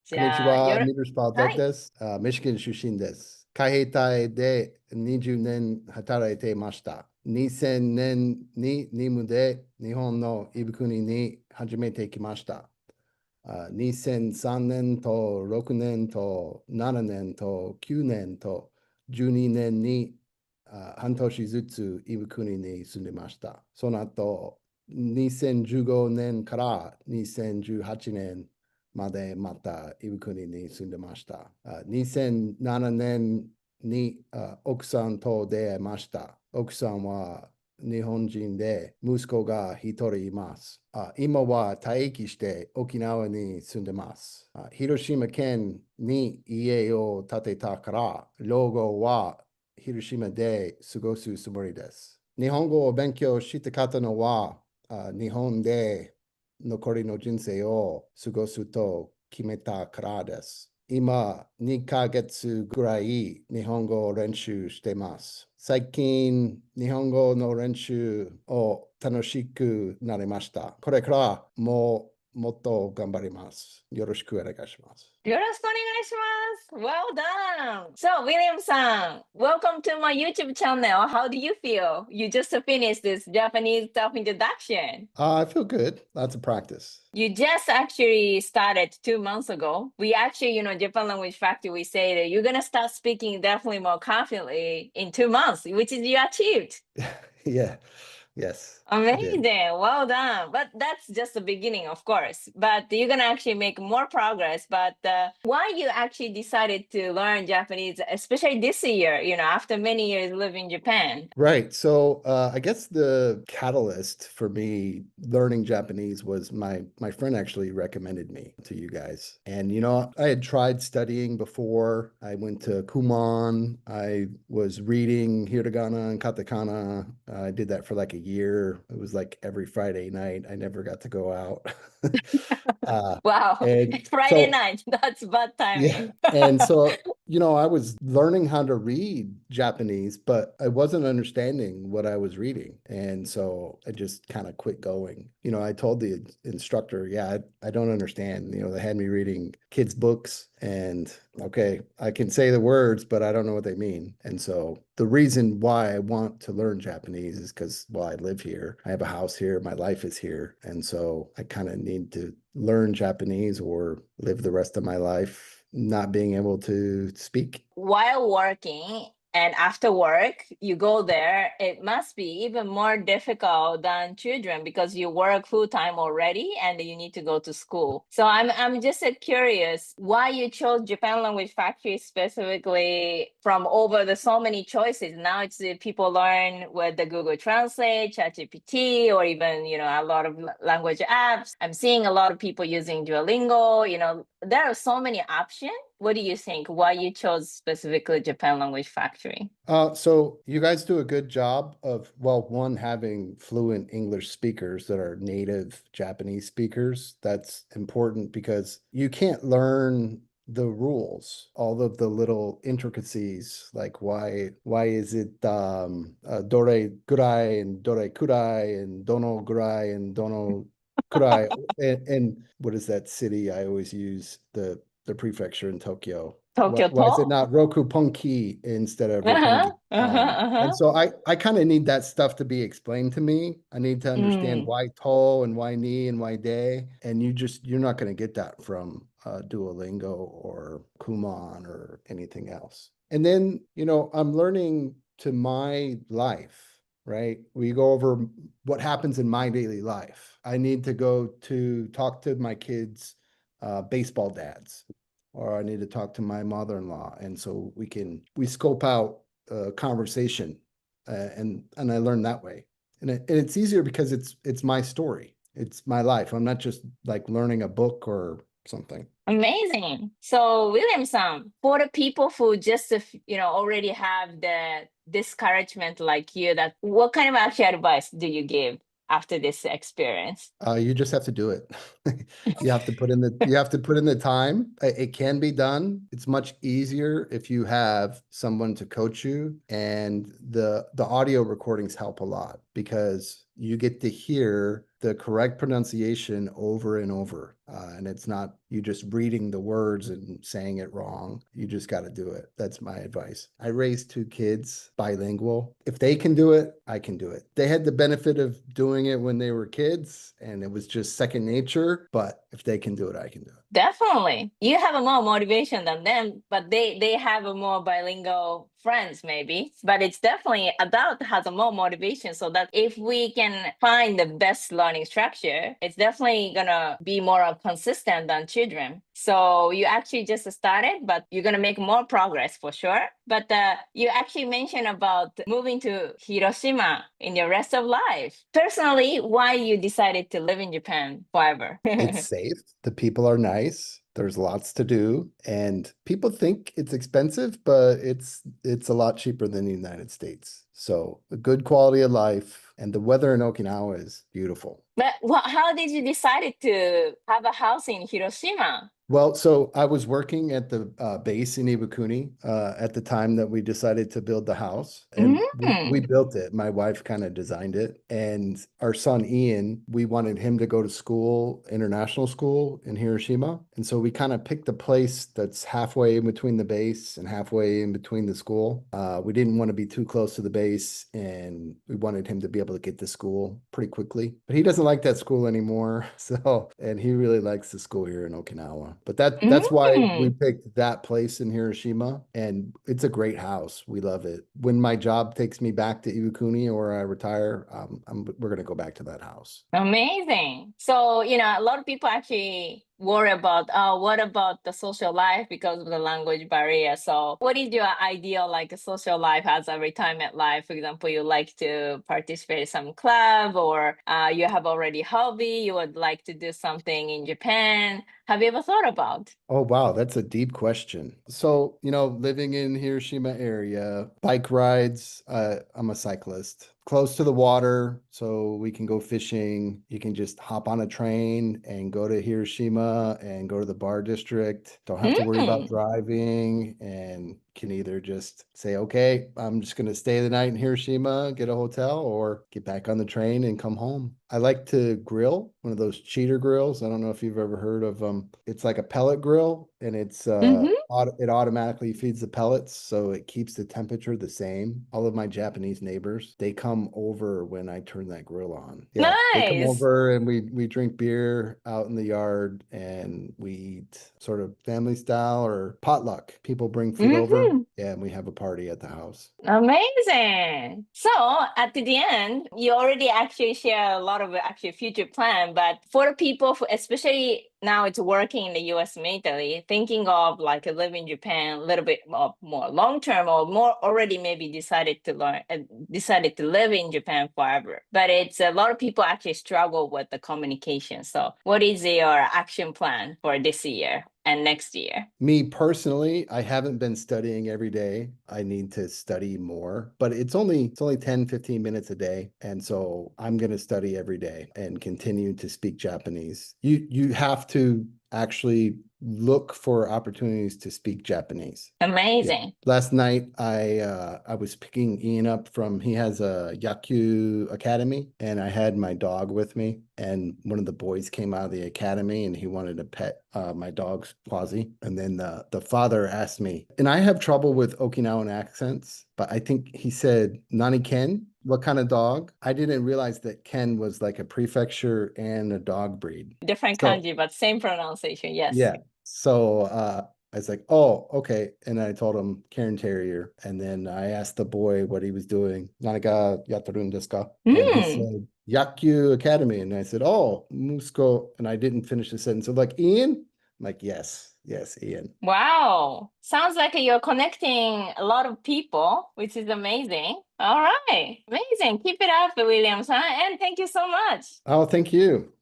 こんにちは、ミルスパウトはい。です。ミシガン出身です。海兵隊で20年働いていました。2000年に任務で日本のイブ国に初めて来ました。2003年と6年と7年と9年と12年に半年ずつイブ国に住んでました。その後、2015年から2018年までまたイブ国に住んでました。2007年に奥さんと出会いました。奥さんは日本人で息子が一人います。今は退役して沖縄に住んでます。広島県に家を建てたから、老後は広島で過ごすつもりです。日本語を勉強したかったのは、日本で残りの人生を過ごすと決めたからです。今、2ヶ月ぐらい日本語を練習してます。最近、日本語の練習を楽しくなりました。これからもっと頑張ります。よろしくお願いします。よろしくお願いします。Well done. So, William-san, welcome to my YouTube channel. How do you feel? You just finished this Japanese self-introduction. I feel good. Lots of practice. You just actually started 2 months ago. We actually, Japan Language Factory, we say that you're going to start speaking definitely more confidently in 2 months, which is you achieved. Yeah. Yes, I did. Amazing. Well done. But that's just the beginning, of course. But you're going to actually make more progress. But why you actually decided to learn Japanese, especially this year, after many years living in Japan? Right. So I guess the catalyst for me learning Japanese was my friend actually recommended me to you guys. And I had tried studying before. I went to Kumon. I was reading hiragana and katakana. I did that for like a year. It was like every Friday night. I never got to go out. uh, Wow. and Friday so night. That's bad yeah. timing. And so, I was learning how to read Japanese, but I wasn't understanding what I was reading. And so I just kind of quit going. I told the instructor, yeah, I don't understand. They had me reading kids' books and okay, I can say the words, but I don't know what they mean. And so the reason why I want to learn Japanese is because, well, I live here. I have a house here. My life is here. And so I kind of need to learn Japanese or live the rest of my life not being able to speak. While working and after work, you go there, it must be even more difficult than children because you work full time already and you need to go to school. So I'm just curious why you chose Japan Language Factory specifically from over the so many choices. Now it's people learn with the Google Translate, ChatGPT, or even a lot of language apps. I'm seeing a lot of people using Duolingo. There are so many options. What do you think? Why you chose specifically Japan Language Factory? So you guys do a good job of, well, one, having fluent English speakers that are native Japanese speakers. That's important because you can't learn the rules, all of the little intricacies, like why is it dore gurai and dore kurai and dono gurai and dono kurai and what is that city I always use the prefecture in Tokyo? Tokyo Why is it To? not Roku Punki instead of Uh-huh. Roppongi? Uh-huh. And Uh-huh. so I kind of need that stuff to be explained to me. I need to understand Mm. why to and why ni and why de. And you're not going to get that from Duolingo or Kumon or anything else. And then, I'm learning to my life, right? We go over what happens in my daily life. I need to go to talk to my kids' baseball dads, or I need to talk to my mother-in-law. And so we scope out a conversation and I learn that way. And it's easier because it's my story. It's my life. I'm not just like learning a book or something. Amazing. So, Williamson, for the people who just already have the discouragement like you, that what kind of actual advice do you give after this experience? You just have to do it. You have to put in the time. It can be done. It's much easier if you have someone to coach you, and the audio recordings help a lot because you get to hear the correct pronunciation over and over. And it's not you just reading the words and saying it wrong. You just got to do it. That's my advice. I raised two kids bilingual. If they can do it, I can do it. They had the benefit of doing it when they were kids, and it was just second nature. But if they can do it, I can do it. Definitely. You have a more motivation than them, but they have a more bilingual friends maybe. But it's definitely adult has a more motivation so that if we can find the best learning structure, it's definitely gonna be more consistent than children. So you actually just started, but you're gonna make more progress for sure. But you actually mentioned about moving to Hiroshima in your rest of life. Personally, why you decided to live in Japan forever? It's safe. The people are nice. There's lots to do, and people think it's expensive, but it's a lot cheaper than the United States. So a good quality of life, and the weather in Okinawa is beautiful. But how did you decide to have a house in Hiroshima? Well, so I was working at the base in Iwakuni at the time that we decided to build the house, and we Mm. built it. My wife kind of designed it, and our son Ian, we wanted him to go to school, international school in Hiroshima, and so we kind of picked a place that's halfway in between the base and halfway in between the school. We didn't want to be too close to the base, and we wanted him to be able to get to school pretty quickly. But he doesn't like that school anymore, so and he really likes the school here in Okinawa. But that's why we Mm. picked that place in Hiroshima, and it's a great house. We love it. When my job takes me back to Iwakuni or I retire, we're gonna go back to that house. Amazing. So, a lot of people actually worry about, what about the social life because of the language barrier? So, what is your ideal like a social life as a retirement life? For example, you like to participate in some club, or you have already hobby, you would like to do something in Japan. Have you ever thought about? Oh, wow, that's a deep question. So, living in Hiroshima area, bike rides, I'm a cyclist. Close to the water, so we can go fishing. You can just hop on a train and go to Hiroshima and go to the bar district. Don't have to worry about Mm. driving and can either just say, okay, I'm just going to stay the night in Hiroshima, get a hotel, or get back on the train and come home. I like to grill one of those cheater grills. I don't know if you've ever heard of them. It's like a pellet grill, and Mm-hmm. it automatically feeds the pellets, so it keeps the temperature the same. All of my Japanese neighbors, they come over when I turn that grill on. Yeah, they come Nice. over and we drink beer out in the yard, and we eat sort of family style or potluck. People bring food over, Mm-hmm. yeah, and we have a party at the house. Amazing. So at the end, you already actually share a lot of actually future plan, but for the people, especially now it's working in the US military, thinking of like live in Japan a little bit more long term or more already maybe decided to live in Japan forever. But it's a lot of people actually struggle with the communication. So what is your action plan for this year and next year? Me personally, I haven't been studying every day. I need to study more, but it's only 10, 15 minutes a day. And so I'm going to study every day and continue to speak Japanese. You have to actually look for opportunities to speak Japanese. Yeah. Amazing. Last night I was picking Ian up from he has a Yaku academy, and I had my dog with me, and one of the boys came out of the academy and he wanted to pet my dog's Quasi. And then the father asked me, and I have trouble with Okinawan accents, but I think he said Nani Ken, what kind of dog? I didn't realize that Ken was like a prefecture and a dog breed. Different So kanji, but same pronunciation. Yes. yeah. So I was like, oh, okay. And I told him Cairn Terrier. And then I asked the boy what he was doing. Nanaga yatarun desu ka? And he Mm. said, Yakyu Academy. And I said, oh, Musko. And I didn't finish the sentence. So like, Ian? I'm like, yes, Ian. Wow. Sounds like you're connecting a lot of people, which is amazing. All right. Amazing. Keep it up, Williamson. And thank you so much. Oh, thank you.